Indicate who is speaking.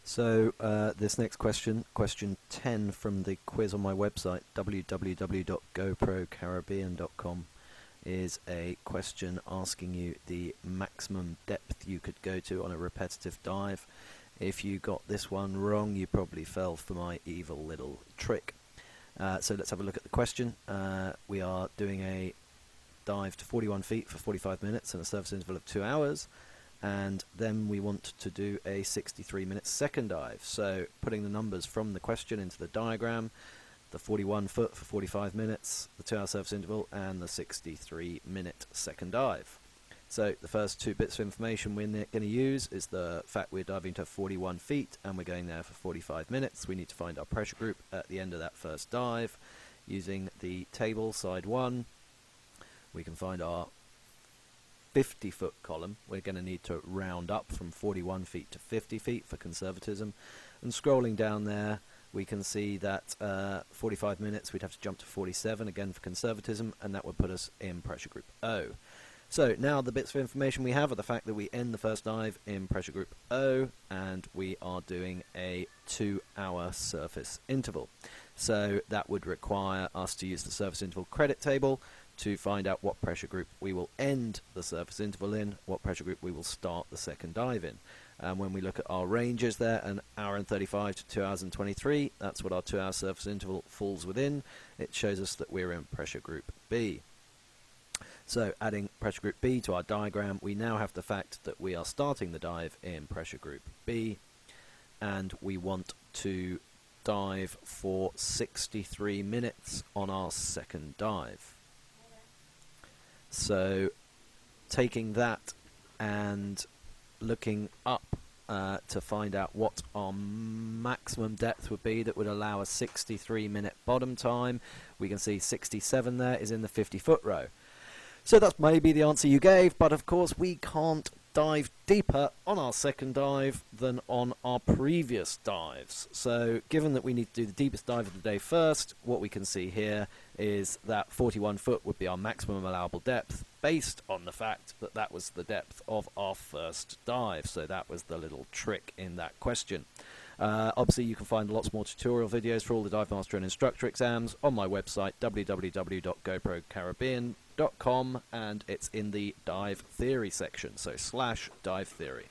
Speaker 1: So this next question, question 10 from the quiz on my website, www.goprocaribbean.com, is a question asking you the maximum depth you could go to on a repetitive dive. If you got this one wrong, you probably fell for my evil little trick. So let's have a look at the question. We are doing a dive to 41 feet for 45 minutes and a surface interval of 2 hours. And then we want to do a 63-minute second dive. So putting the numbers from the question into the diagram, the 41 foot for 45 minutes, the 2 hour surface interval, and the 63-minute second dive. So the first two bits of information we're going to use is the fact we're diving to 41 feet and we're going there for 45 minutes. We need to find our pressure group at the end of that first dive. Using the table, side 1, we can find our 50-foot column. We're going to need to round up from 41 feet to 50 feet for conservatism. And scrolling down there, we can see that 45 minutes, we'd have to jump to 47 again for conservatism, and that would put us in pressure group O. So now the bits of information we have are the fact that we end the first dive in pressure group O, and we are doing a 2-hour surface interval. So that would require us to use the surface interval credit table to find out what pressure group we will end the surface interval in, what pressure group we will start the second dive in. And when we look at our ranges there, an hour and 35 to 2 hours and 23, that's what our 2-hour surface interval falls within. It shows us that we're in pressure group B. So adding pressure group B to our diagram, we now have the fact that we are starting the dive in pressure group B, and we want to dive for 63 minutes on our second dive. So taking that and looking up to find out what our maximum depth would be that would allow a 63-minute bottom time, we can see 67 there is in the 50-foot row. So that's maybe the answer you gave, but of course we can't dive deeper on our second dive than on our previous dives. So given that we need to do the deepest dive of the day first, what we can see here is that 41 foot would be our maximum allowable depth based on the fact that that was the depth of our first dive. So that was the little trick in that question. Obviously you can find lots more tutorial videos for all the Divemaster and Instructor exams on my website www.goprocaribbean.com, and it's in the dive theory section, so /dive theory.